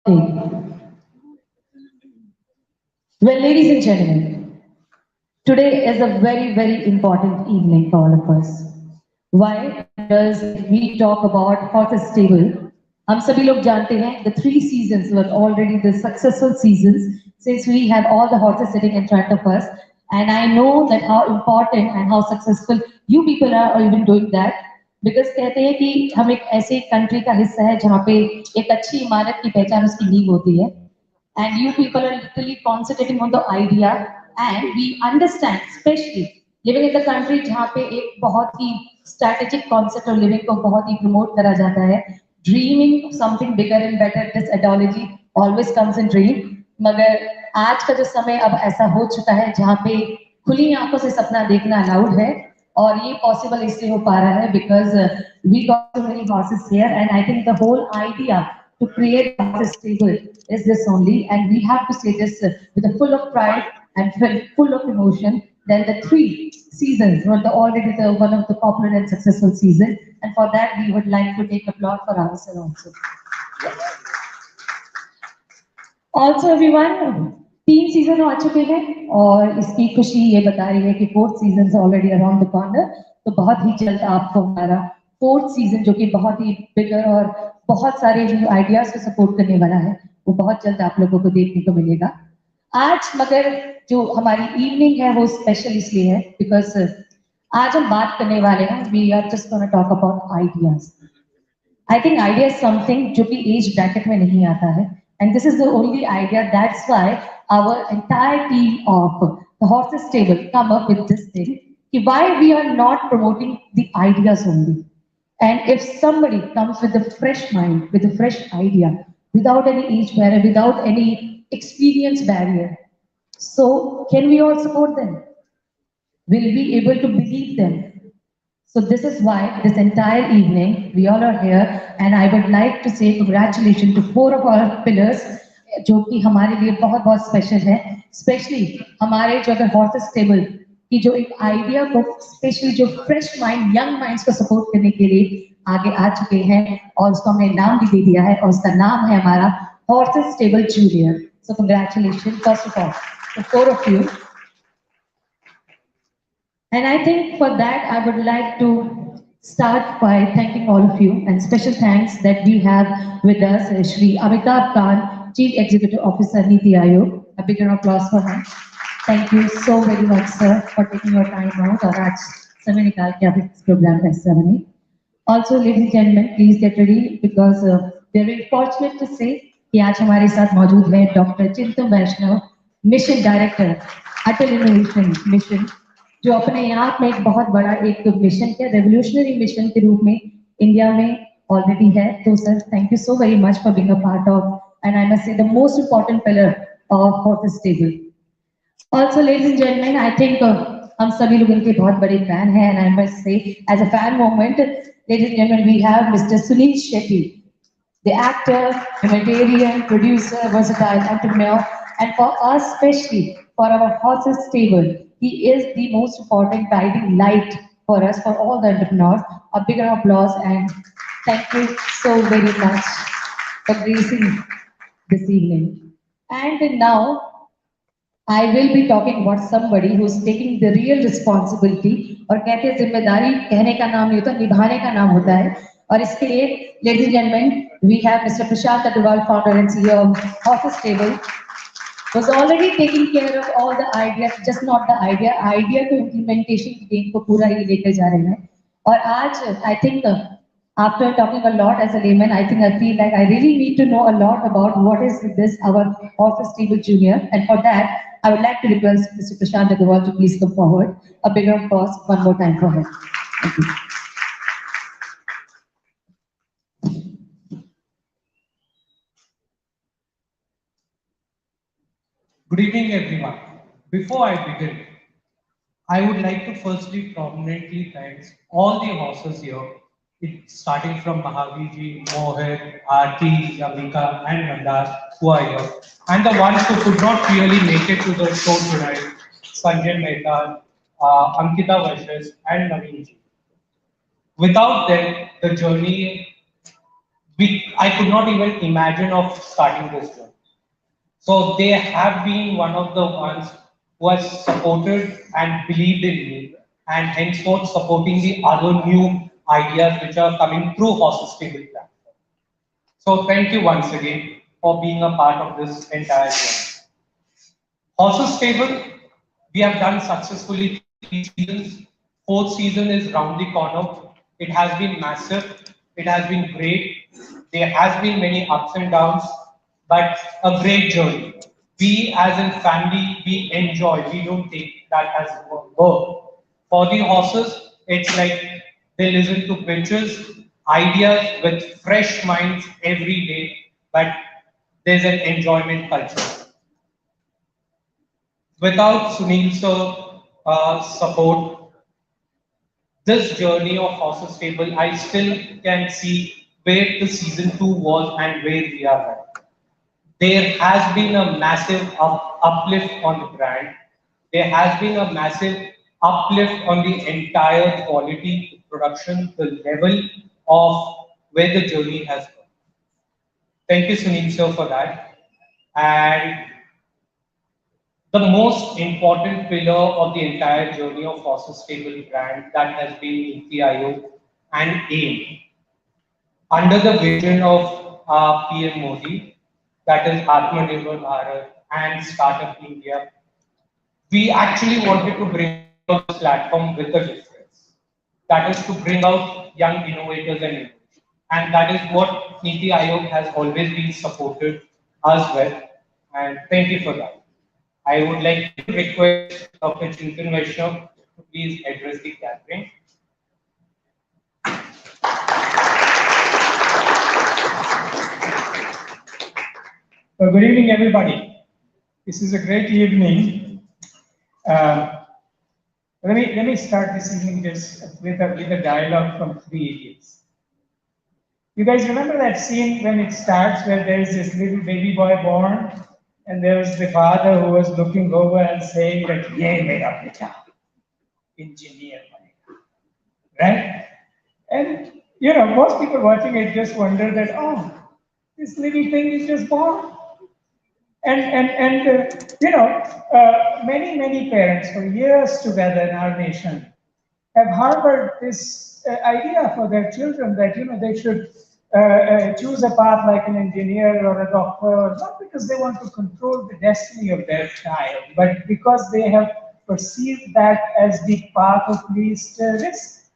Well, ladies and gentlemen, today is a very, very important evening for all of us. Why? Because if we talk about hottest stable, हम सभी लोग जानते हैं the three seasons were already the successful seasons since we have all the horses sitting in front of us. And I know that how important and how successful you people are even doing that. Because कहते हैं कि हम एक ऐसे country का हिस्सा है जहाँ पे एक अच्छी इमारत की पहचान उसकी नींव होती है. And you people are literally concentrating on the idea and we understand especially living in the country जहाँ पे एक बहुत ही strategic concept of living को बहुत ही promote करा जाता है. Dreaming of something bigger and better, this ideology always comes in dream. मगर आज का जो समय अब ऐसा हो चुका है जहाँ पे खुली आंखों से सपना देखना अलाउड है और ये पॉसिबल इसलिए हो पा रहा है because we got so many horses here and I think the whole idea to create a horses stable is this only and we have to say this with a full of pride and full of emotion. Then the three seasons were already the one of the popular and successful season and for that we would like to take applause for ourselves also. Also everyone 3 season हो चुके हैं और इसकी खुशी ये बता रही है कि 4th season already around the corner. तो बहुत ही जल्द आपको हमारा 4th सीजन जो कि बहुत ही बिगर और बहुत सारे न्यू आइडियाज को सपोर्ट करने वाला है वो बहुत जल्द आप लोगों को देखने को मिलेगा. आज मगर जो हमारी इवनिंग है वो स्पेशल इसलिए है बिकॉज आज हम बात करने वाले हैं we are just gonna talk about ideas. I think idea is something जो कि age bracket में नहीं आता है and this is the only idea that's why our entire team of the horses stable come up with this thing कि why we are not promoting the ideas only and if somebody comes with a fresh mind with a fresh idea without any age barrier without any experience barrier so can we all support them, will we able to believe them. So this is why this entire evening we all are here and I would like to say congratulations to 4 of our pillars जो कि हमारे लिए बहुत बहुत special है. Specially हमारे जो अगर हॉर्सेस स्टेबल की जो एक आइडिया को स्पेशली जो फ्रेश माइंड यंग माइंड्स को सपोर्ट करने के लिए आगे आ चुके हैं और उसको हमने नाम भी दे दिया है और उसका नाम है हमारा horses stable junior. So congratulation first of all to 4 of you. And I think for that, I would like to start by thanking all of you and special thanks that we have with us Shri Amitabh Kant, Chief Executive Officer, NITI Aayog. A bigger applause for him. Thank you so very much, sir, for taking your time out और आज समय निकाल के आप इस programme का हिस्सा बने. Also, ladies and gentlemen, please get ready because we are very fortunate to say कि आज हमारे साथ मौजूद है डॉक्टर चिंतन वैष्णव, मिशन डायरेक्टर, अटल इनोवेशन मिशन, जो अपने आप में एक बहुत बड़ा एक मिशन के रेवोल्यूशनरी मिशन के रूप में इंडिया में ऑलरेडी है. तो sir thank you so very much for being a part of and I must say the most important pillar of horses stable. Also ladies and gentleman I think हम सभी लोग इनके बहुत बड़े फैन हैं and I must say as a fan moment ladies and gentleman we have mister Sunil Shetty, the actor, humanitarian, producer, versatile entrepreneur, and for us especially, for our horses stable, he is the most important guiding light for us, for all the entrepreneurs. A bigger applause and thank you so very much for gracing this evening. And now, I will be talking about somebody who's taking the real responsibility और कहते हैं जिम्मेदारी कहने का नाम नहीं होता निभाने का नाम होता है. और इसके लिए ladies and gentlemen we have Mr. Prashant Agarwal, founder and CEO of Horses Stable, was already taking care of all the ideas, just not the idea to implementation की गेम को पूरा ही लेकर जा रहे हैं. और आज I think after talking a lot as a layman, I think I feel like I really need to know a lot about what is this our Horses Stable Junior, and for that I would like to request Mr. Prashant Agarwal to please come forward. A bigger applause one more time for him. Thank you. Good evening, everyone. Before I begin, I would like to firstly prominently thank all the horses here, starting from Mahaviji, Mohit, Aarti, Yamika, and Mandas, who are here, and the ones who could not really make it to the show tonight, Sanjay Mehta, Ankita Vaishnav, and Naveenji. Without them, the journey I could not even imagine of starting this journey. So they have been one of the ones who has supported and believed in me, and henceforth supporting the other new ideas which are coming through Horses Stable platform. So thank you once again for being a part of this entire journey. Horses Stable, we have done successfully 3 seasons. Fourth season is round the corner. It has been massive. It has been great. There has been many ups and downs, but a great journey. We as in family, we enjoy. We don't take that as work. For the horses, it's like they listen to pitches, ideas with fresh minds every day, but there's an enjoyment culture. Without Sunil sir support, this journey of Horses Stable, I still can see where the season 2 was and where we are right. There has been a massive uplift on the brand. There has been a massive uplift on the entire quality, production, the level of where the journey has gone. Thank you, Sunil sir, for that. And the most important pillar of the entire journey of Horses Stable brand that has been NITI Aayog and AIM. Under the vision of PM Modi, that is Atmanirbhar Bharat and Startup India, we actually wanted to bring out this platform with a difference. That is to bring out young innovators and innovation. And that is what NITI Aayog has always been supported as well. And thank you for that. I would like to request Dr. Chintan Vaishnav to please address the gathering. Good evening, everybody. This is a great evening. Let me start this evening just with a dialogue from Three Idiots. You guys remember that scene when it starts where there is this little baby boy born, and there was the father who was looking over and saying that, "Ye mera beta, engineer banega," right? And you know, most people watching it just wonder that, oh, this little thing is just born. Many parents for years together in our nation have harbored this idea for their children that they should choose a path like an engineer or a doctor, not because they want to control the destiny of their child, but because they have perceived that as the path of least risk,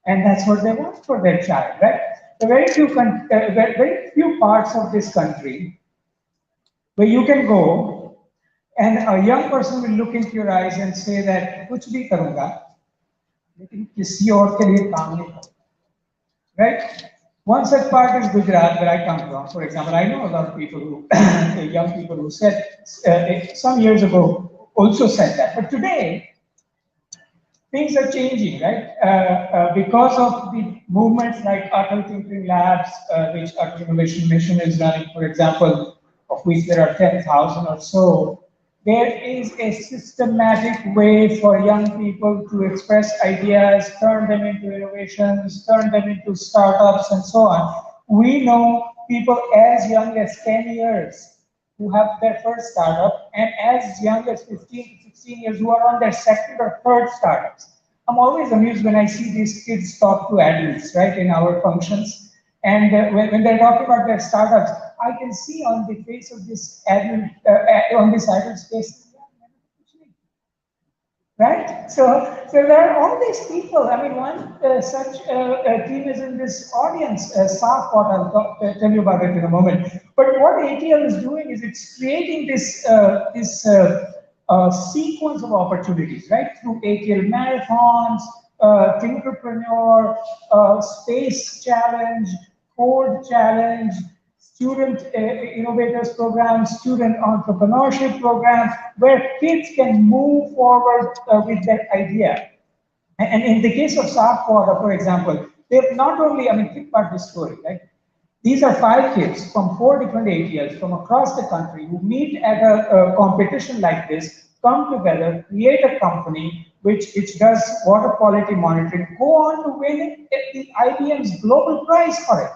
and that's what they want for their child, right? There are very few parts of this country where you can go and a young person will look into your eyes and say that कुछ भी करूँगा लेकिन किसी और के लिए काम नहीं करूँगा, right? One such part is Gujarat, where I come from. For example, I know a lot of people who, young people who said some years ago also said that. But today, things are changing, right? Because of the movements like Atal Thinking Labs, which Atal Innovation Mission is running, for example, of which there are 10,000 or so, there is a systematic way for young people to express ideas, turn them into innovations, turn them into startups, and so on. We know people as young as 10 years who have their first startup, and as young as 15 to 16 years who are on their second or third startups. I'm always amused when I see these kids talk to adults, right, in our functions. And when they're talking about their startups, I can see on the face of this adult, on this adult's face, right? So there are all these people. I mean, one such team is in this audience, SAF, what I'll tell you about it in a moment. But what ATL is doing is it's creating this sequence of opportunities, right? Through ATL marathons, Thinkerpreneur, Space Challenge, Code Challenge, Student Innovators Program, Student Entrepreneurship Program, where kids can move forward with their idea. And in the case of SAF Water, for example, they've not only, I mean, think about this story, right? These are 5 kids from 4 different ATLs from across the country who meet at a competition like this, come together, create a company which does water quality monitoring, go on to win the IBM's global prize for it.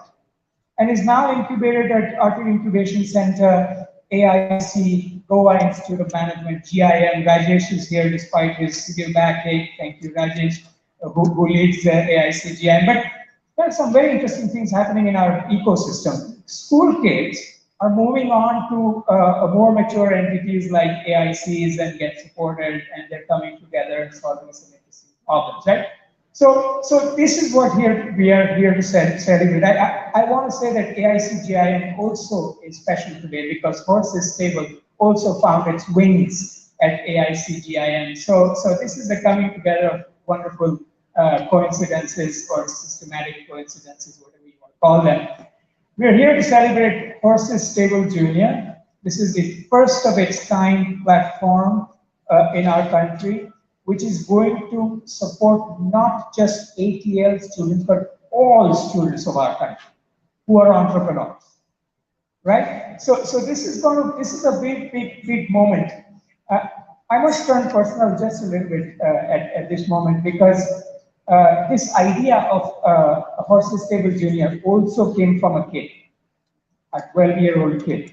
and is now incubated at Atal Incubation Center, AIC, Goa Institute of Management, GIM. Rajesh is here despite his severe backache. Thank you, Rajesh, who leads AIC GIM. But there are some very interesting things happening in our ecosystem. School kids are moving on to more mature entities like AICs and get supported, and they're coming together and solving some interesting problems, right? So this is what we are here to celebrate. I want to say that AIC GIM also is special today because Horses Stable also found its wings at AIC GIM. So this is the coming together of wonderful coincidences or systematic coincidences, whatever you want to call them. We're here to celebrate Horses Stable Junior. This is the first of its kind platform in our country, which is going to support not just ATL students, but all students of our country who are entrepreneurs, right? So this is a big moment. I must turn personal just a little bit at this moment because this idea of Horses Stable Junior also came from a kid, a 12-year-old kid,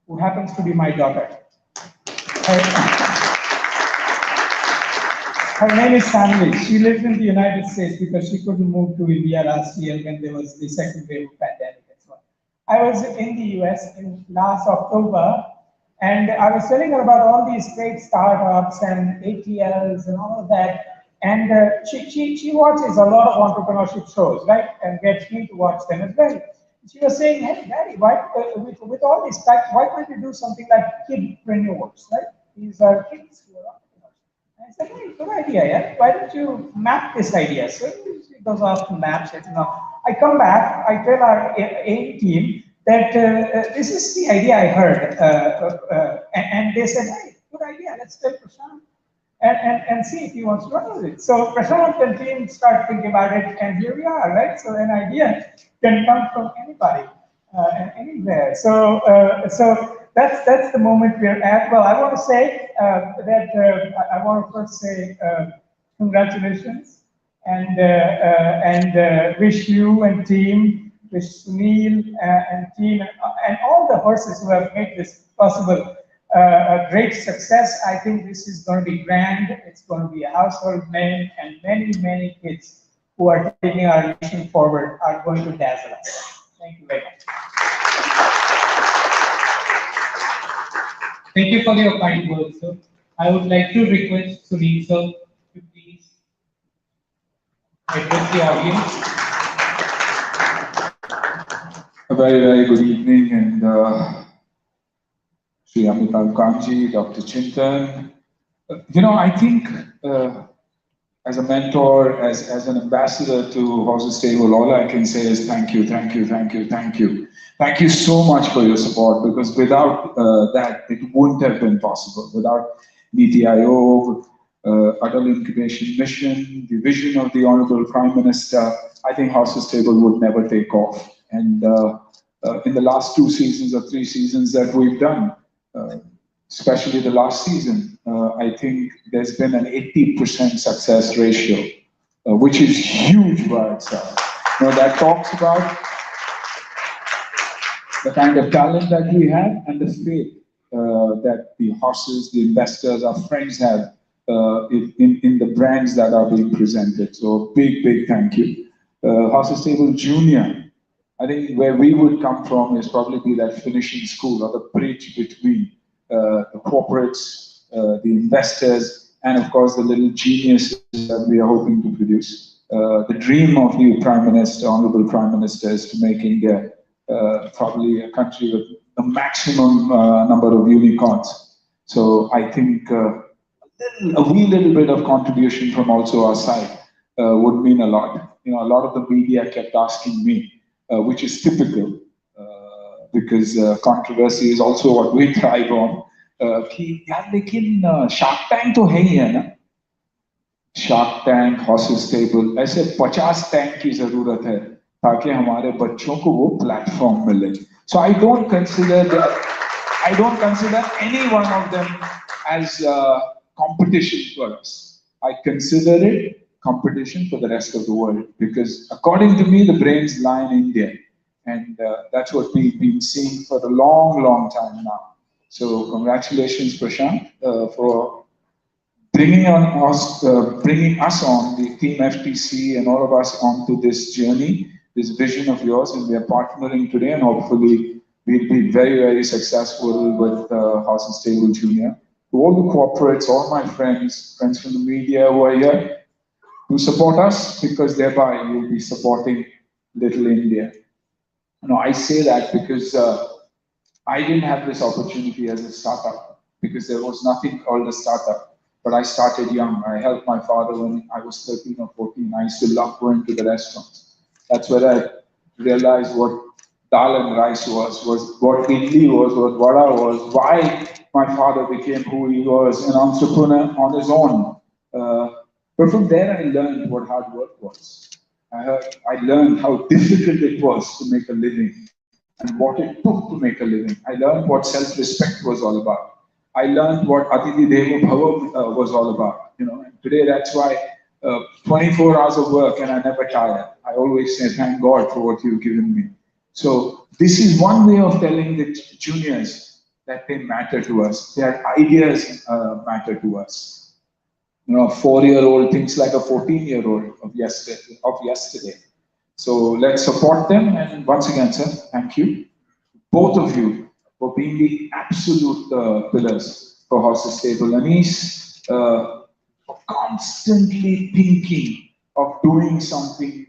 who happens to be my daughter. Her name is Suniel. She lives in the United States because she couldn't move to India last year when there was the second wave of pandemic and so on. I was in the US in last October, and I was telling her about all these great startups and ATLs and all of that. And she watches a lot of entrepreneurship shows, right? And gets me to watch them as well. She was saying, hey, Daddy, why, with all these facts, why can't you do something like kidpreneurs, right? These are kids who are entrepreneurs. And I said, hey, good idea, yeah? Why don't you map this idea? So she goes off to maps it. I come back, I tell our AIM team that this is the idea I heard. And they said, hey, good idea, let's tell Prashant. And see if he wants to run with it. So Prashant and team start thinking about it, and here we are, right? So an idea can come from anybody and anywhere. So that's the moment we're at. Well, I want to say that I want to first say congratulations and wish you and team, wish Suniel and team and all the horses who have made this possible. A great success. I think this is going to be grand. It's going to be a household name, and many kids who are taking our nation forward are going to dazzle us. Thank you very much. Thank you for your kind words, sir. I would like to request Suniel sir to please address the audience. A very good evening, and Shri Amitabh Kanji, Dr. Chintan. I think as a mentor, as an ambassador to Horses Stable, all I can say is thank you. Thank you so much for your support, because without that, it wouldn't have been possible. Without NITI Aayog, Atal Incubation Mission, the vision of the Honorable Prime Minister, I think Horses Stable would never take off. And in the last 2 seasons or 3 seasons that we've done, especially the last season, I think there's been an 80% success ratio, which is huge by itself. That talks about the kind of talent that we have and the faith that the horses, the investors, our friends have in the brands that are being presented. So big thank you. Horses Stable Junior, I think where we would come from is probably be that finishing school or the bridge between the corporates, the investors, and of course the little geniuses that we are hoping to produce. The dream of the Prime Minister, Honorable Prime Minister, is to make India probably a country with the maximum number of unicorns. So I think a wee little bit of contribution from also our side would mean a lot. A lot of the media kept asking me, which is typical, because controversy is also what we thrive on. कि यार लेकिन Shark Tank तो है ही है ना? Shark Tank, Horses Stable, ऐसे 50 tank की जरूरत है ताकि हमारे बच्चों को वो प्लेटफॉर्म मिले. So I don't consider any one of them as competition for us. I consider it competition for the rest of the world, because according to me, the brains lie in India. And that's what we've been seeing for a long, long time now. So congratulations, Prashant, for bringing us on, the team FTC and all of us onto this journey, this vision of yours, and we are partnering today, and hopefully we'll be very, very successful with Horse and Stable Junior. To all the corporates, all my friends from the media who are here, to support us, because thereby you'll be supporting Little India. I say that because I didn't have this opportunity as a startup, because there was nothing called a startup. But I started young. I helped my father when I was 13 or 14. I used to love going to the restaurants. That's where I realized what dal and rice was what idli was, what vada was, why my father became who he was, an entrepreneur on his own. But from there, I learned what hard work was. I learned how difficult it was to make a living and what it took to make a living. I learned what self-respect was all about. I learned what Atiti Devo Bhava was all about. And today that's why 24 hours of work and I never tire. I always say, thank God for what you've given me. So this is one way of telling the juniors that they matter to us. Their ideas matter to us. A 4-year-old thinks like a 14-year-old of yesterday. So let's support them. And once again, sir, thank you, both of you, for being the absolute pillars for Horse and Stable. Anis, for constantly thinking of doing something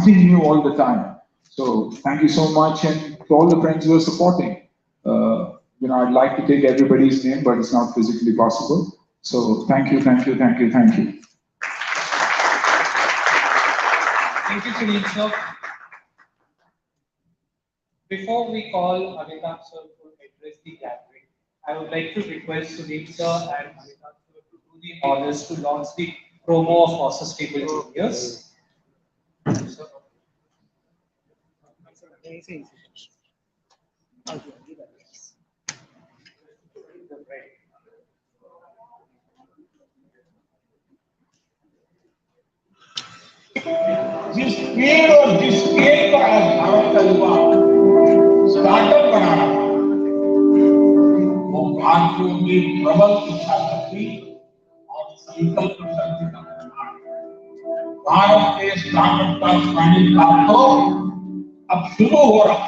new all the time. So thank you so much, and to all the friends who are supporting. I'd like to take everybody's name, but it's not physically possible. So thank you, thank you, thank you, thank you. Thank you, Suniel sir. Before we call Amitabh sir to address the gathering, I would like to request Suniel sir and Amitabh sir to do the honors to launch the promo of Horse and Stable Juniors. जिस पेड़ और जिस पेड़ पर आज भारत का युवा startup बना रहा है, वो भारतीयों की प्रबल इच्छा शक्ति और संकल्प शक्ति का परिणाम है। भारत के स्टार्टअप का स्वामी काम तो अब शुरू हो रहा है।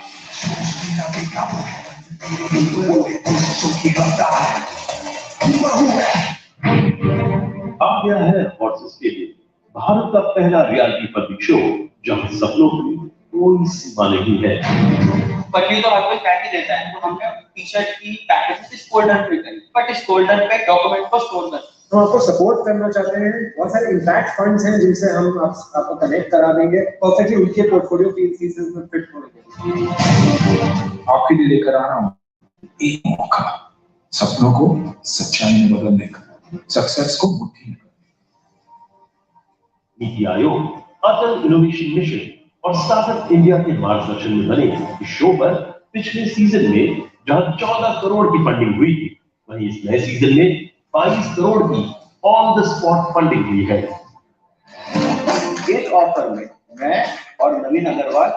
अब यह है हॉर्सेस के लिए भारत का पहला रियलिटी पब्लिक शो, जहां सपनों की कोई सीमा नहीं है। पत्नी तो हर कोई पैक ही देता है, तो हमने टी-शर्ट की पैकेज इस गोल्डन पे करी, बट इस गोल्डन पे डॉक्यूमेंट को स्टोर कर। हम आपको सपोर्ट करना चाहते हैं। बहुत सारे इम्पैक्ट फंड्स हैं जिनसे हम आपको कनेक्ट करा देंगे, परफेक्टली उनके पोर्टफोलियो की सीजन में फिट होंगे। आपके लिए लेकर आ रहा हूं एक मौका, सपनों को सच्चाई में बदलने का, सक्सेस को मुट्ठी में। नीति आयोग, अटल इनोवेशन मिशन और स्टार्टअप इंडिया के मार्गदर्शन में बने इस शो पर पिछले सीजन में जहां 14 करोड़ की फंडिंग हुई थी, वहीं इस नए सीजन में 22 करोड़ की ऑन द स्पॉट फंडिंग हुई है। इस ऑफर में मैं और नवीन अग्रवाल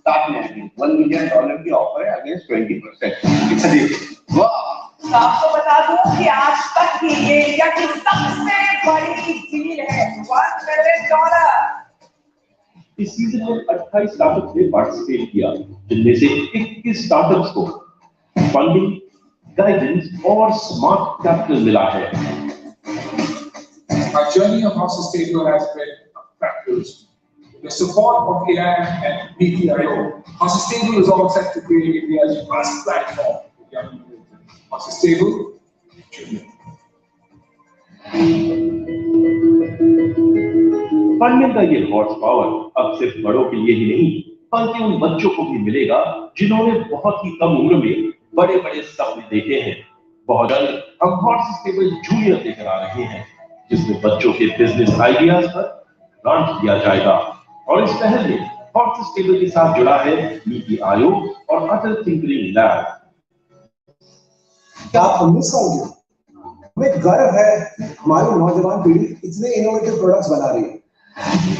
साथ में हैं। $1 मिलियन की ऑफर है अगेंस्ट 20%। वाह! आपको बता दूं कि आज तक की ये इंडिया की सबसे बड़ी डील है, $1 मिलियन। इस सीजन में 28 स्टार्टअप्स ने पार्टिसिपेट किया, जिनमें से 21 स्टार्टअप्स को फंडिंग, गाइडेंस और स्मार्ट कैपिटल मिला है। Our journey of Horse and Stable has been factors. The support of Aayog and NITI Aayog, Horse and Stable is all set to create India's first platform for young people. Horse and Stable Junior. Funding का ये horse power अब सिर्फ बड़ों के लिए ही नहीं, बल्कि उन बच्चों को भी मिलेगा जिन्होंने बहुत ही कम उम्र में बड़े बड़े सपने देखे हैं। बहुत जल्द हम हॉर्स स्टेबल जूनियर लेकर आ रहे हैं, जिसमें बच्चों के बिजनेस आइडियाज पर लॉन्च किया जाएगा। और इस पहल में हॉर्स स्टेबल के साथ जुड़ा है नीति आयोग और अटल थिंकरिंग लैब। क्या आप 19 साल के? हमें गर्व है हमारी नौजवान पीढ़ी इतने इनोवेटिव प्रोडक्ट्स बना रही है। हॉर्सेस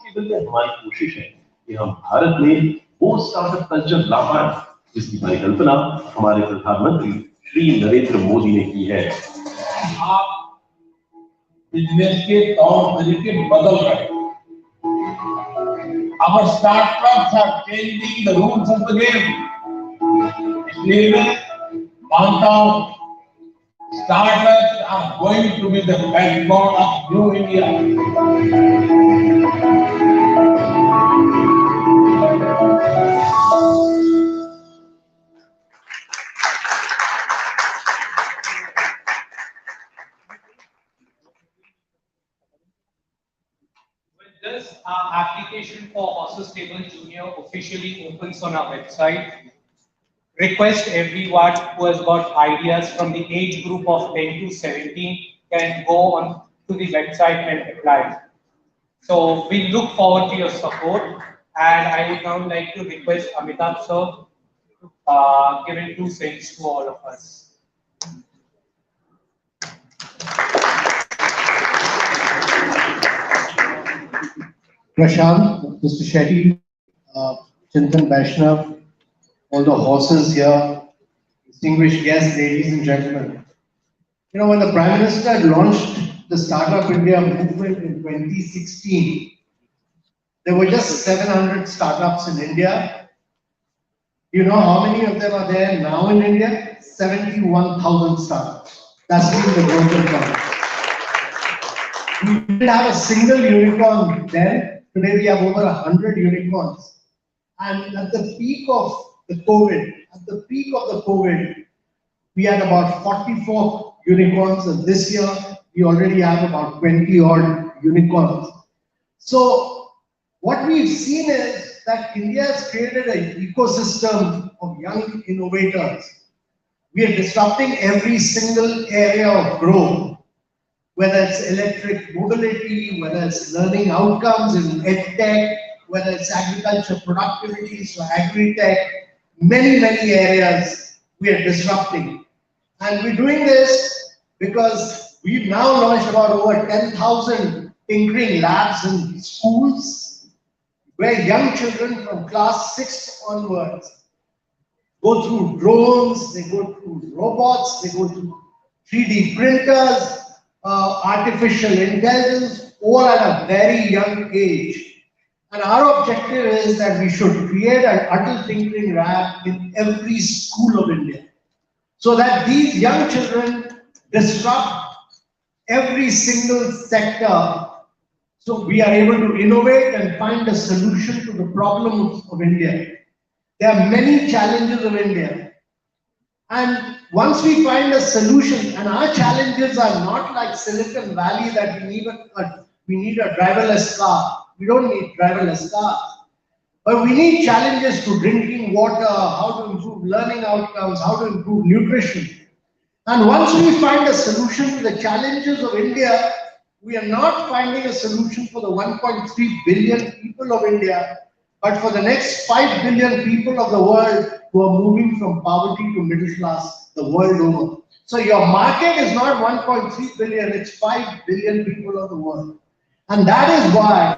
की वजह हमारी कोशिश है कि हम भारत में वो स्टार्टअप कल्चर ला पाएं जिसकी परिकल्पना हमारे प्रधानमंत्री श्री नरेंद्र मोदी ने की है। आप बिजनेस के तौर तरीके बदल रहे हैं। Our startups are changing the rules of the game. इसलिए मैं मानता हूँ startups are going to be the backbone of new India. This application for Horses Stable Junior officially opens on our website. Request everyone who has got ideas from the age group of 10 to 17 can go on to the website and apply. So we look forward to your support, and I would now like to request Amitabh sir to give in 2 cents to all of us. Prashant, Mr. Shetty, Chintan, Vaishnav, all the horses here, distinguished guests, ladies and gentlemen. You know, when the Prime Minister launched the Startup India movement in 2016, there were just 700 startups in India. You know how many of them are there now in India? 71,000 startups. That's been the growth of Kant. We didn't have a single unicorn then. Today we have over 100 unicorns. And at the peak of the COVID, we had about 44 unicorns, and this year we already have about 20 odd unicorns. So what we've seen is that India has created an ecosystem of young innovators. We are disrupting every single area of growth, whether it's electric mobility, whether it's learning outcomes in EdTech, whether it's agriculture productivity, so agri-tech, many areas we are disrupting. And we're doing this because we've now launched about over 10,000 tinkering labs in schools, where young children from class 6 onwards go through drones, they go through robots, they go through 3D printers, artificial intelligence, all at a very young age. And our objective is that we should create an Atal tinkering lab in every school of India, so that these young children disrupt every single sector, so we are able to innovate and find a solution to the problems of India. There are many challenges of India. And once we find a solution, and our challenges are not like Silicon Valley that we need a driverless car. We don't need driverless cars. But we need challenges to drinking water, how to improve learning outcomes, how to improve nutrition. And once we find a solution to the challenges of India, we are not finding a solution for the 1.3 billion people of India, but for the next 5 billion people of the world who are moving from poverty to middle class the world over. So your market is not 1.3 billion, it's 5 billion people of the world. And that is why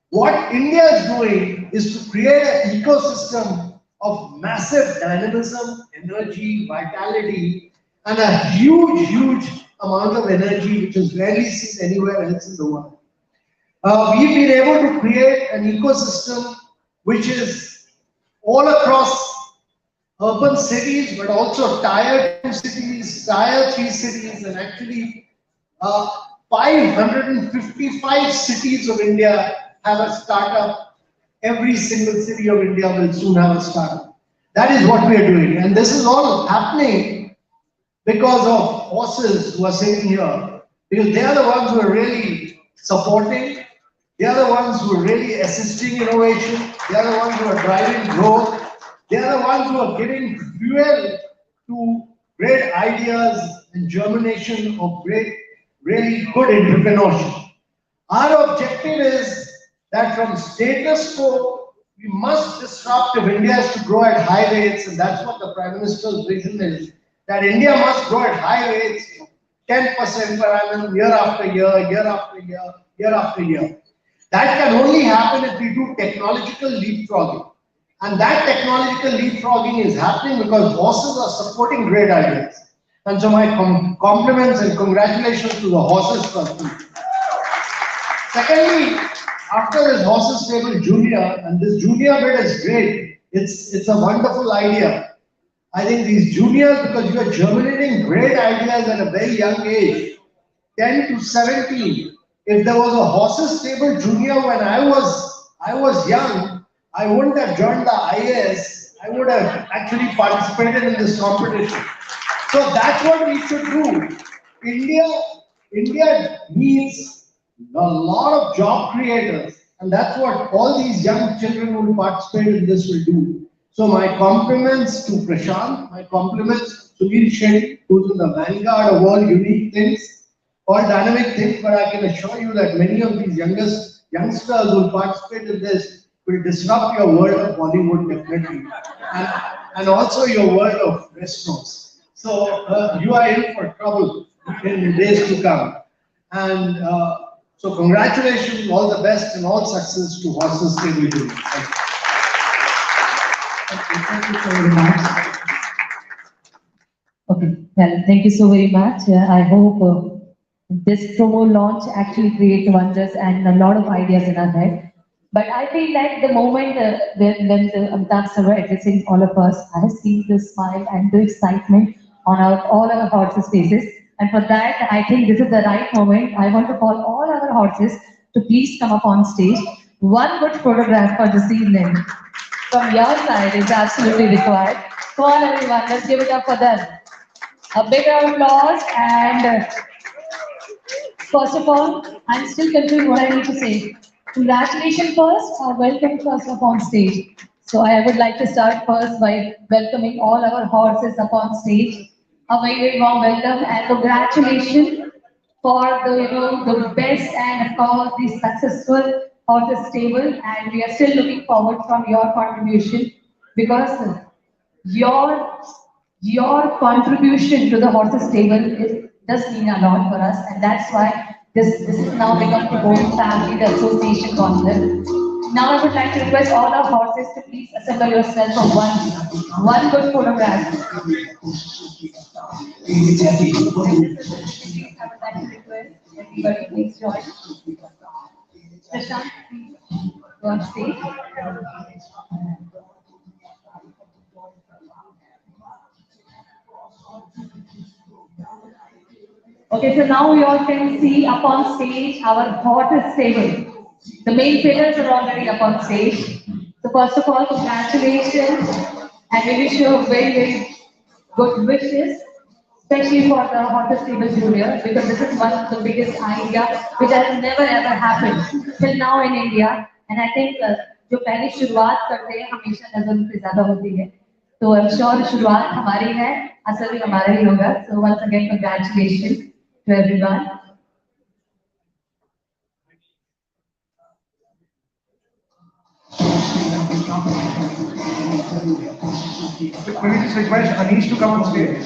what India is doing is to create an ecosystem of massive dynamism, energy, vitality, and a huge amount of energy which is rarely seen anywhere else in the world. We've been able to create an ecosystem which is all across urban cities, but also tier 2 cities, tier 3 cities, and actually 555 cities of India have a startup. Every single city of India will soon have a startup. That is what we are doing. And this is all happening because of horses who are sitting here. Because they are the ones who are really supporting. They are the ones who are really assisting innovation. They are the ones who are driving growth. They are the ones who are giving fuel to great ideas and germination of great, really good entrepreneurship. Our objective is that from status quo, we must disrupt if India has to grow at high rates, and that's what the Prime Minister's vision is, that India must grow at high rates, 10% per annum, year after year, year after year, year after year. That can only happen if we do technological leapfrogging. And that technological leapfrogging is happening because horses are supporting great ideas. And so my compliments and congratulations to the horses first. Secondly, after this horses stable junior, and this junior bit is great. It's a wonderful idea. I think these juniors, because you are germinating great ideas at a very young age, 10 to 17. If there was a horses stable junior when I was young, I wouldn't have joined the IAS. I would have actually participated in this competition. So that's what we should do. India needs a lot of job creators, and that's what all these young children who will participate in this will do. So my compliments to Prashant, my compliments to Suniel Shetty, who's in the vanguard of all unique things, all dynamic things, but I can assure you that many of these youngsters who will participate in this will disrupt your world of Bollywood definitely, and also your world of restaurants. So you are in for trouble in the days to come. And so congratulations, all the best and all success to Horses Stable Junior. Thank you so very much. Okay, well, thank you so very much. I hope this promo launch actually creates wonders and a lot of ideas in our head. But I feel like the moment when the Amitabh sir were addressing all of us, I have seen the smile and the excitement on all our horses' faces. And for that, I think this is the right moment. I want to call all our horses to please come up on stage. One good photograph for this evening from your side is absolutely required. Come on, everyone, let's give it up for them. A big round of applause. And first of all, I'm still confused what I need to say. Congratulations first, or welcome first up on stage. So I would like to start first by welcoming all our horses up on stage. A very warm welcome and congratulations for the best and of course the successful horses stable. And we are still looking forward from your contribution because your contribution to the horses stable does mean a lot for us, and that's why this is now become the whole family, the association concept. Now I would like to request all our horses to please assemble yourself for one good photograph. I would like to request everybody please join. Prashant, please go on stage. Okay, so now we all can see up on stage our horses stable. The main pillars are already up on stage. So first of all, congratulations, and we wish you very good wishes, especially for the horses stable junior, because this is one of the biggest idea which has never ever happened till now in India. And I think जो पहली शुरुआत करते हैं हमेशा नजर उनसे ज़्यादा होती है. So I'm sure शुरुआत हमारी है, असर भी हमारा ही होगा. So once again, congratulations to everyone. Can we just request Anish to come on stage?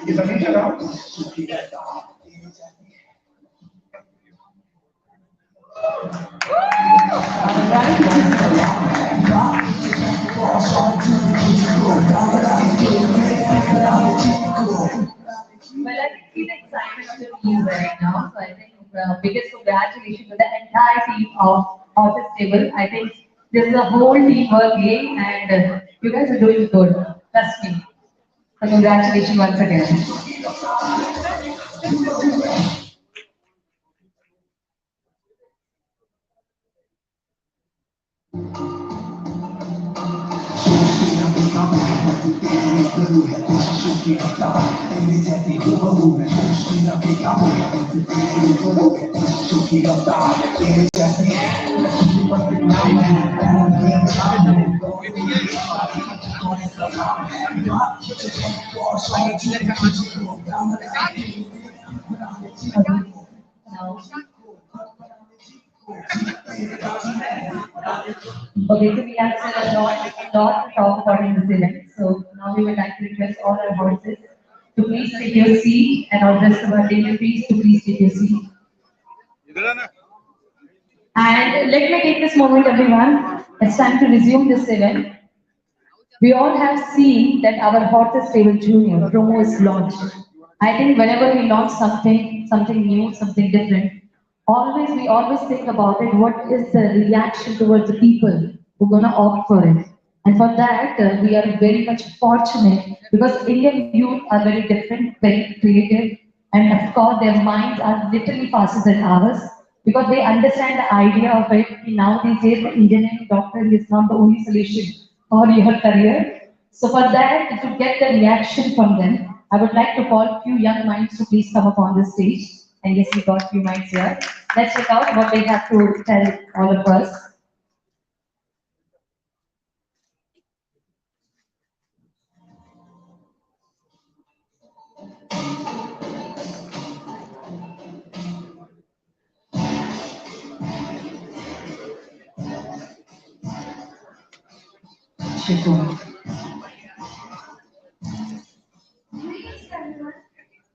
Is Anish around? Well, I can see the excitement of the team right now. So I think the biggest congratulations to the entire team of Horses Stable. I think this is a whole teamwork game, and you guys are doing good. Trust me. So congratulations once again. Okay, so we have said a lot to talk about in this event. So now we would like to request all our horses to please take your seat, and all the rest of our dignitaries to please take your seat. And let me take this moment, everyone. It's time to resume this event. We all have seen that our Horses Stable Junior promo is launched. I think whenever we launch something new, something different, we always think about it. What is the reaction towards the people who are gonna opt for it? And for that, we are very much fortunate because Indian youth are very different, very creative, and of course their minds are literally faster than ours because they understand the idea of it. Now these days, the engineering doctor is not the only solution for your career. So for that, to get the reaction from them, I would like to call a few young minds to please come up on the stage. And yes, we got a few minds here. Let's check out what they have to tell all of us.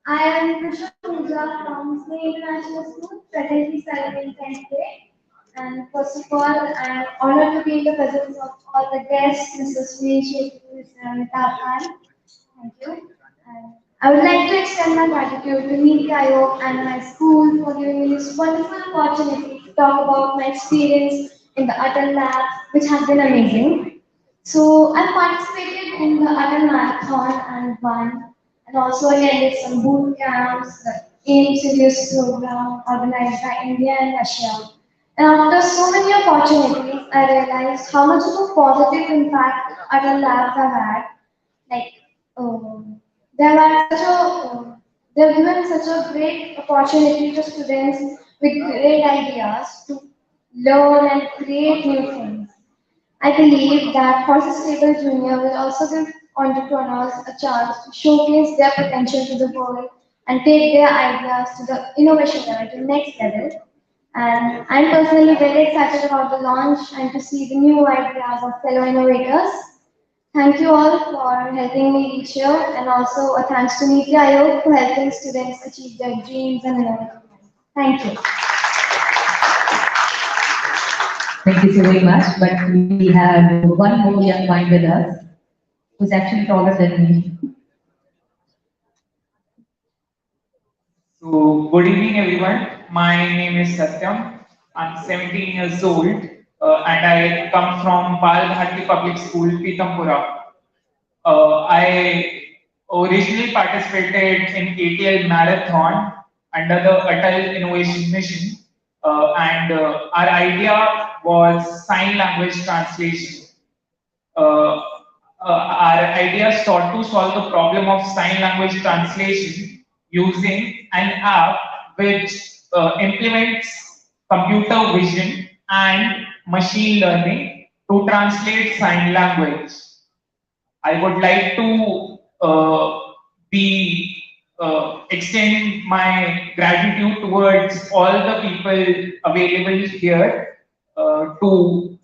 I am Krishna Pooja from Sri International School, presently studying 10th grade. And first of all, I am honored to be in the presence of all the guests, Mr. Suniel Shetty, Mr. Amitabh. Thank you. And I would like to extend my gratitude to NITI Aayog and my school for giving me this wonderful opportunity to talk about my experience in the Atal lab, which has been amazing. So I participated in the Atal marathon and won, and also attended some boot camps, the AIM Series program organized by India and Russia. And after so many opportunities, I realized how much of a positive impact Atal labs have had. Like, they have had such a, they have given such a great opportunity to students with great ideas to learn and create new things. I believe that Horses Stable Junior will also give entrepreneurs a chance to showcase their potential to the world and take their ideas to the innovation level, to the next level. And I'm personally very excited about the launch and to see the new ideas of fellow innovators. Thank you all for helping me reach here, and also a thanks to NITI Aayog for helping students achieve their dreams and innovative. Thank you. Thank you so very much. But we have one more young mind with us who's actually taller than me. So, good evening, everyone. My name is Satyam. I'm 17 years old, and I come from Bal Bharati Public School, Pitampura. I originally participated in ATL Marathon under the Atal Innovation Mission, and our idea was sign language translation. Our idea sought to solve the problem of sign language translation using an app which implements computer vision and machine learning to translate sign language. I would like to be extending my gratitude towards all the people available here to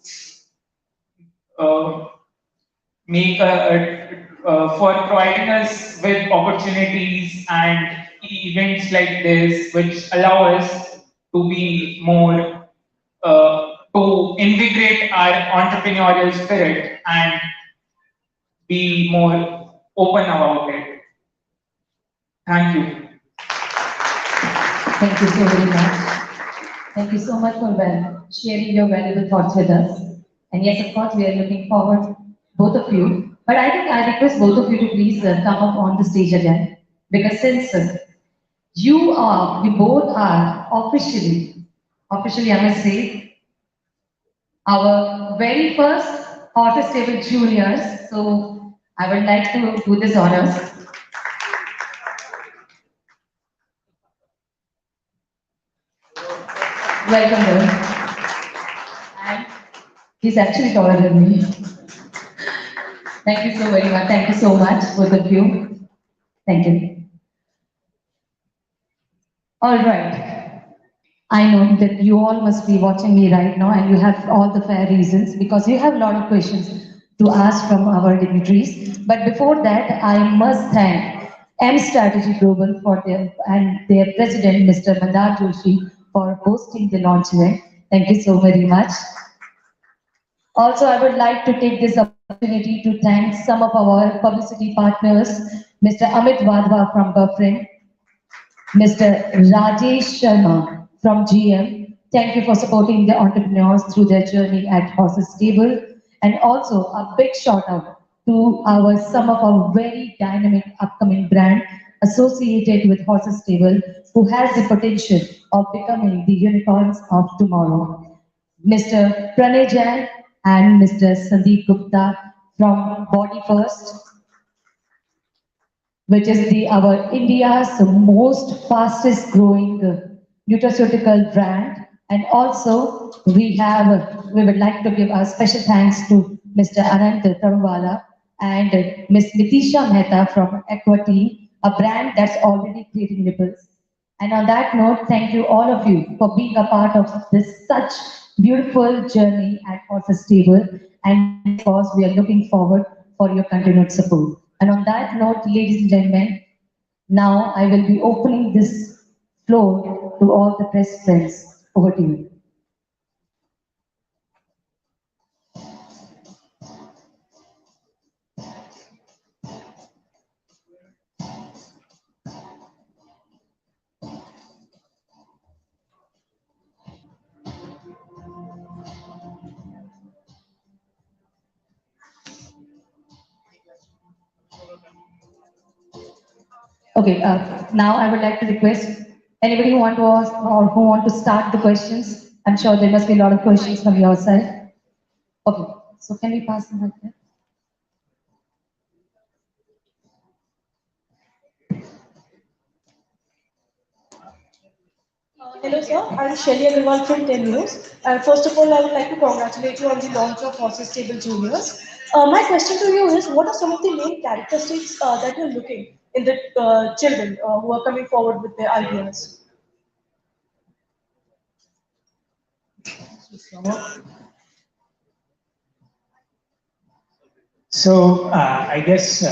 make for providing us with opportunities and events like this, which allow us to be more to invigorate our entrepreneurial spirit and be more open about it. Thank you. Thank you so very much. Thank you so much for sharing your valuable thoughts with us. And yes, of course, we are looking forward, both of you. But I think I request both of you to please come up on the stage again. Because since you both are officially, I must say, our very first Horses Stable Juniors. So I would like to do this honors. Welcome, Bill. And he's actually taller than me. Thank you so very much. Thank you so much, both of you. Thank you. All right. I know that you all must be watching me right now, and you have all the fair reasons because you have a lot of questions. to ask from our dignitaries. But before that, I must thank M Strategy Global for their president, Mr. Mandar Joshi, for hosting the launch event. Thank you so very much. Also, I would like to take this opportunity to thank some of our publicity partners, Mr. Amit Wadhwa from Buffering, Mr. Rajesh Sharma from GM. Thank you for supporting the entrepreneurs through their journey at Horses Stable. And also a big shout out to some of our very dynamic upcoming brand associated with Horses Stable, who has the potential of becoming the unicorns of tomorrow. Mr. Pranay Jain and Mr. Sandeep Gupta from Body First, which is our India's most fastest growing nutraceutical brand. And also we would like to give a special thanks to Mr. Anant Tarwala and Ms. Nitisha Mehta from Equity, a brand that's already creating ripples. And on that note, thank you all of you for being a part of this such beautiful journey at Horses Stable. And of course, we are looking forward for your continued support. And on that note, ladies and gentlemen, now I will be opening this floor to all the press friends. Over to you. Okay, now I would like to request anybody who want to ask or who want to start the questions. I'm sure there must be a lot of questions from your side. Okay, so can we pass them right there? Hello sir, I'm Shelly Agarwal from 10 News. First of all, I would like to congratulate you on the launch of Horses Stable Juniors. My question to you is, what are some of the main characteristics that you're looking in the children who are coming forward with their ideas? So I guess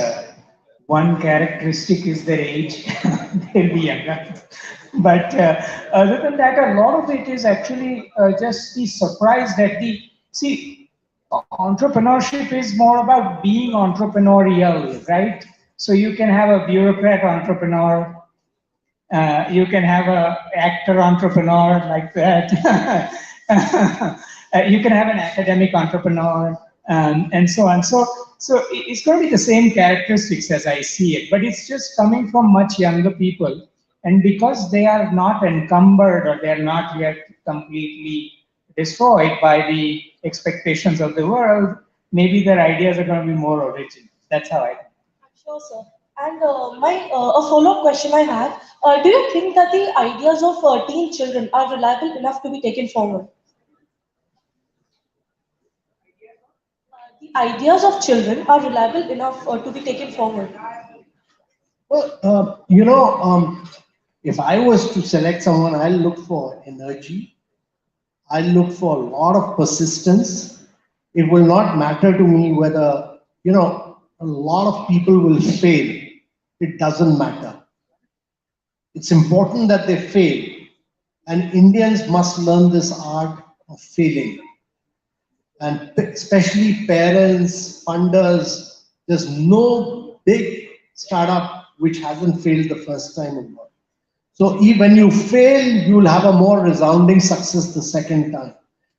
one characteristic is their age. They'll be younger. But other than that, a lot of it is actually just the surprise that entrepreneurship is more about being entrepreneurial, right? So you can have a bureaucrat entrepreneur, you can have an actor entrepreneur like that, you can have an academic entrepreneur, and so on. So it's going to be the same characteristics as I see it, but it's just coming from much younger people. And because they are not encumbered or they are not yet completely destroyed by the expectations of the world, maybe their ideas are going to be more original. That's how I think. Sure, sir. And a follow-up question I have, do you think that the ideas of teen children are reliable enough to be taken forward? The ideas of children are reliable enough to be taken forward? Well, if I was to select someone, I'll look for energy. I'll look for a lot of persistence. It will not matter to me whether, a lot of people will fail. It doesn't matter. It's important that they fail. And Indians must learn this art of failing. And especially parents, funders, there's no big startup which hasn't failed the first time in life. So when you fail, you'll have a more resounding success the second time.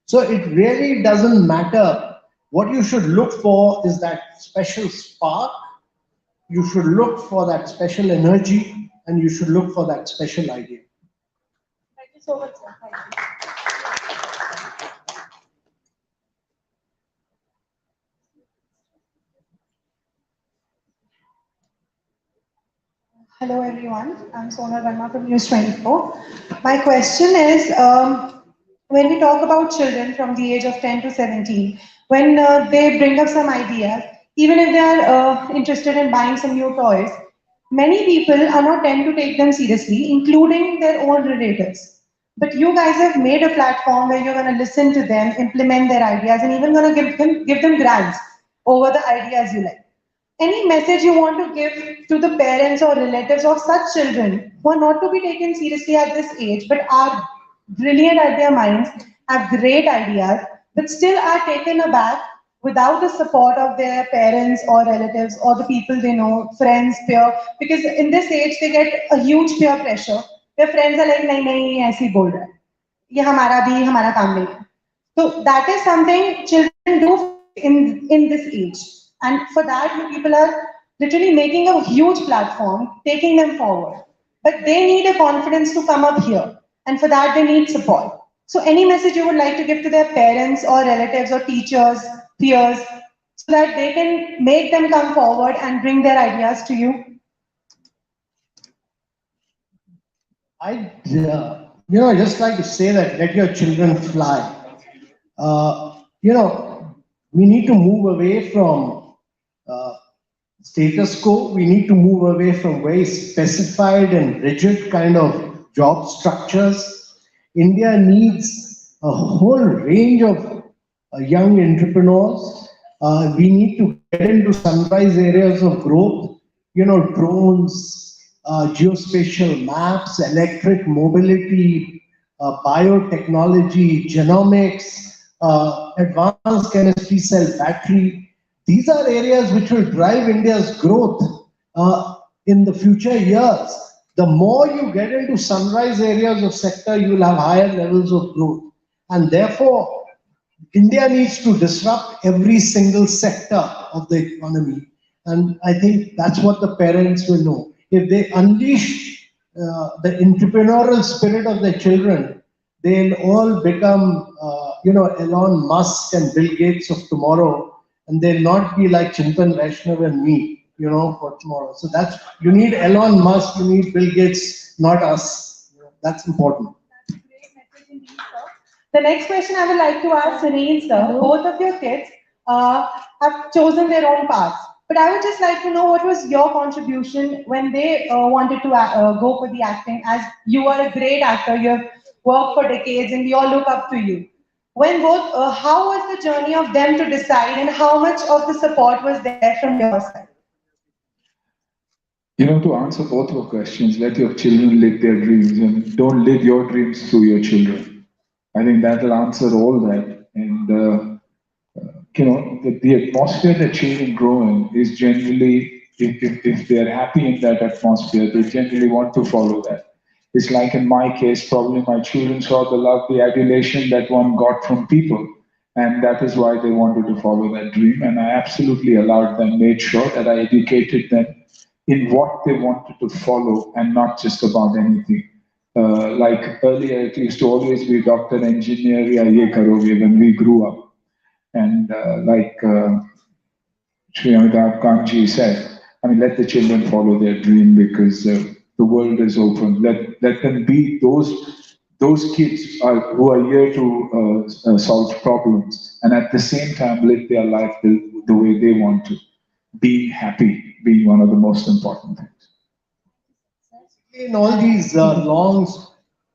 So it really doesn't matter. What you should look for is that special spark. You should look for that special energy, and you should look for that special idea. Thank you so much, sir. Thank you. Hello everyone, I'm Sonal Verma from News 24. My question is, when we talk about children from the age of 10 to 17, when they bring up some ideas, even if they are interested in buying some new toys, many people are not tend to take them seriously, including their own relatives. But you guys have made a platform where you're going to listen to them, implement their ideas, and even going to give them grants. over the ideas you like. Any message you want to give to the parents or relatives of such children who are not to be taken seriously at this age, but are brilliant at their minds, have great ideas, but still are taken aback without the support of their parents or relatives or the people they know, friends, peer, because in this age they get a huge peer pressure. Their friends are like, nahi, nahi, ye aise bol raha hai. Ye hamara bhi, hamara kaam nahi hai. So that is something children do in this age. And for that, you people are literally making a huge platform, taking them forward. But they need a confidence to come up here. And for that, they need support. So any message you would like to give to their parents or relatives or teachers, peers, so that they can make them come forward and bring their ideas to you? I'd just like to say that let your children fly. We need to move away from status quo. We need to move away from very specified and rigid kind of job structures. India needs a whole range of young entrepreneurs. We need to get into sunrise areas of growth, drones, geospatial maps, electric mobility, biotechnology, genomics, advanced chemistry, cell battery. These are areas which will drive India's growth in the future years. The more you get into sunrise areas of sector, you will have higher levels of growth. And therefore, India needs to disrupt every single sector of the economy. And I think that's what the parents will know. If they unleash the entrepreneurial spirit of their children, they'll all become, Elon Musk and Bill Gates of tomorrow. And they'll not be like Chintan, Vaishnav and me, for tomorrow. So you need Elon Musk, you need Bill Gates, not us. That's important. That's a great message indeed, sir. The next question I would like to ask Suniel, sir. Both of your kids have chosen their own paths. But I would just like to know what was your contribution when they wanted to go for the acting, as you are a great actor, you have worked for decades and we all look up to you. How was the journey of them to decide, and how much of the support was there from your side? To answer both your questions, let your children live their dreams and don't live your dreams through your children. I think that will answer all that. And, the atmosphere that children grow in is generally, if they're happy in that atmosphere, they generally want to follow that. It's like in my case, probably my children saw the love, the adulation that one got from people. And that is why they wanted to follow that dream. And I absolutely allowed them, made sure that I educated them in what they wanted to follow and not just about anything. Like earlier, it used to always be doctor, engineer, ya ye karoge when we grew up. And like Shri Amitabh Kant said, let the children follow their dream because the world is open. Let them be those kids who are here to solve problems, and at the same time live their life the way they want to. Being happy, being one of the most important things. In all these long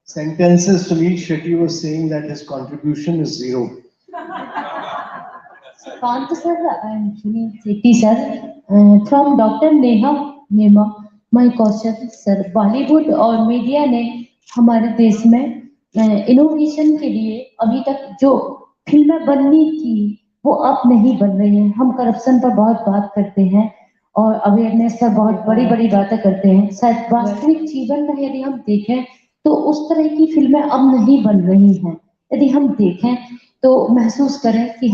sentences, Suniel Shetty was saying that his contribution is zero. Kant sir and Suniel Shetty sir, from Dr. Nema. My question, sir, Bollywood और media ने हमारे देश में innovation के लिए अभी तक जो फिल्में बननी थी वो अब नहीं बन रही हैं. हम करप्शन पर बहुत बात करते हैं और अवेयरनेस पर बहुत बड़ी बातें करते हैं. शायद वास्तविक जीवन में यदि हम देखें तो उस तरह की फिल्में अब नहीं बन रही हैं. यदि हम देखें तो महसूस करें कि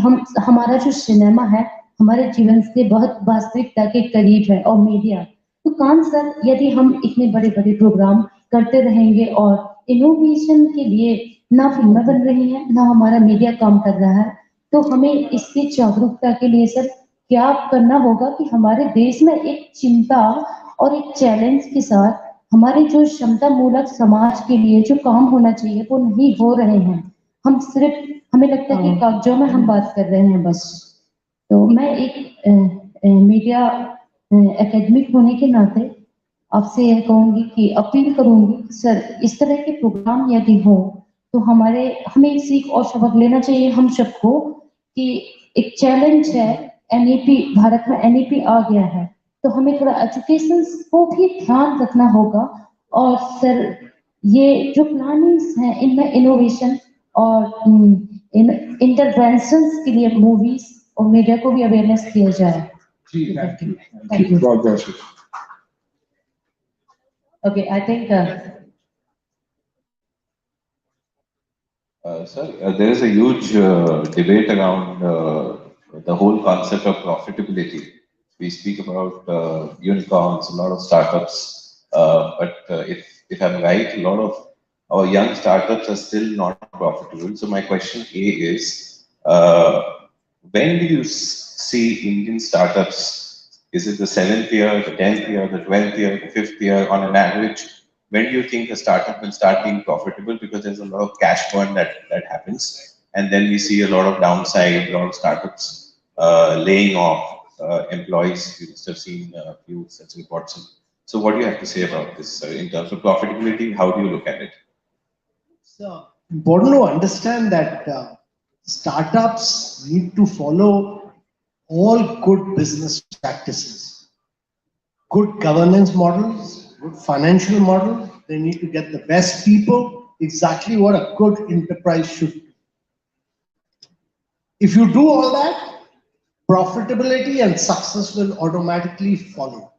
हमारा जो सिनेमा है हमारे जीवन से बहुत वास्तविकता के करीब है. और मीडिया तो कांत सर, यदि हम इतने बड़े प्रोग्राम करते रहेंगे और इनोवेशन के लिए ना फिल्में बन रही हैं ना हमारा मीडिया काम कर रहा है, तो हमें इसकी जागरूकता के लिए सर क्या करना होगा कि हमारे देश में एक चिंता और एक चैलेंज के साथ हमारे जो क्षमता मूलक समाज के लिए जो काम होना चाहिए वो नहीं हो रहे हैं. हम सिर्फ, हमें लगता है कि कागजों में हम बात कर रहे हैं बस. तो मैं एक मीडिया एकेडमिक होने के नाते आपसे यह कहूंगी कि अपील करूंगी सर, इस तरह के प्रोग्राम यदि हो तो हमें सीख और सबक लेना चाहिए हम सबको कि एक चैलेंज है NEP भारत में NEP आ गया है, तो हमें थोड़ा एजुकेशन को भी ध्यान रखना होगा। और सर ये जो प्लानिंग्स हैं इनमें इनोवेशन और इंटरवेंशंस के लिए मूवीज और मीडिया को भी अवेयरनेस किया जाए। Thank you. God bless you. Okay, I think. Sir, there is a huge debate around the whole concept of profitability. We speak about unicorns, a lot of startups, but if I'm right, a lot of our young startups are still not profitable. So my question A is, when do you see Indian startups? Is it the 7th year, the 10th year, the 12th year, the 5th year on an average? When do you think a startup will start being profitable? Because there's a lot of cash burn that happens. And then we see a lot of downside, a lot of startups laying off employees. You must have seen a few such reports. So what do you have to say about this, sir, in terms of profitability? How do you look at it? So important to understand that startups need to follow all good business practices, good governance models, good financial models. They need to get the best people, exactly what a good enterprise should be. If you do all that, profitability and success will automatically follow.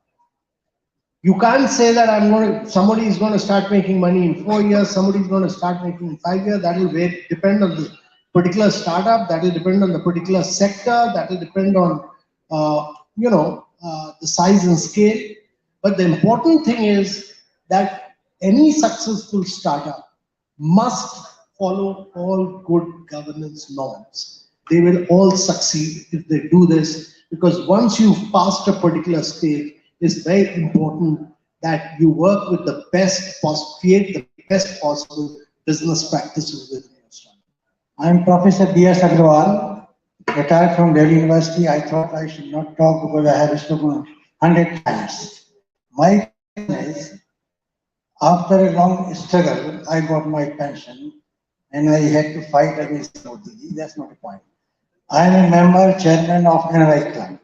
You can't say that somebody is going to start making money in 4 years, somebody is going to start making in 5 years. That will depend on the particular startup, that will depend on the particular sector, that will depend on, the size and scale. But the important thing is that any successful startup must follow all good governance norms. They will all succeed if they do this, because once you've passed a particular stage, it's very important that you work with the best, create the best possible business practices within your startup. I'm Professor B.S. Agrawal, retired from Delhi University. I thought I should not talk because I have spoken 100 times. My question is, after a long struggle, I got my pension and I had to fight against Modi. That's not the point. I am a member, chairman of NITI Club.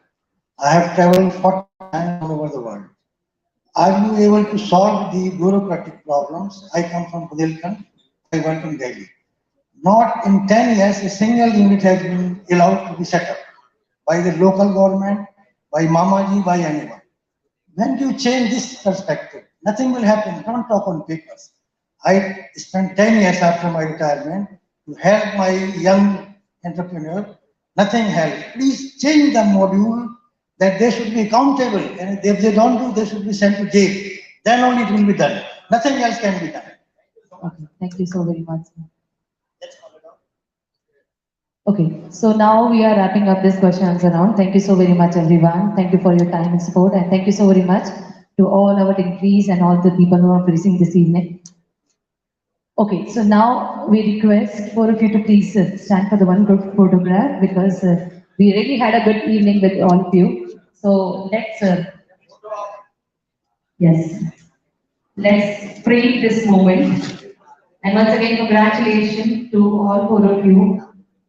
I have traveled 40 times all over the world. Are you able to solve the bureaucratic problems? I come from Bundelkhand. I work in Delhi. Not in 10 years, a single unit has been allowed to be set up by the local government, by Mamaji, by anyone. When do you change this perspective? Nothing will happen. Don't talk on papers. I spent 10 years after my retirement to help my young entrepreneur. Nothing helped. Please change the module that they should be accountable. And if they don't do, they should be sent to jail. Then only it will be done. Nothing else can be done. Okay, thank you so very much. Okay, so now we are wrapping up this question answer round. Thank you so very much, everyone. Thank you for your time and support, and thank you so very much to all our degrees and all the people who are presenting this evening. Okay, so now we request four of you to please stand for the one group photograph, because we really had a good evening with all of you. So let's pray this moment. And once again, congratulations to all four of you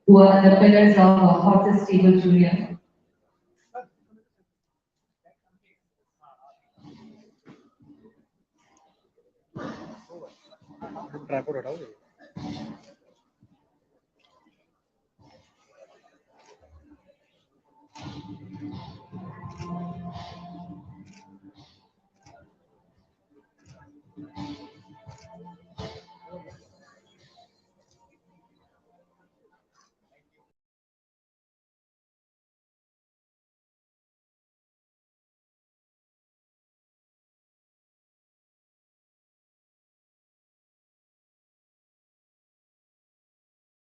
who are the pillars of Horses Stable Junior. Tripod हटाओगे?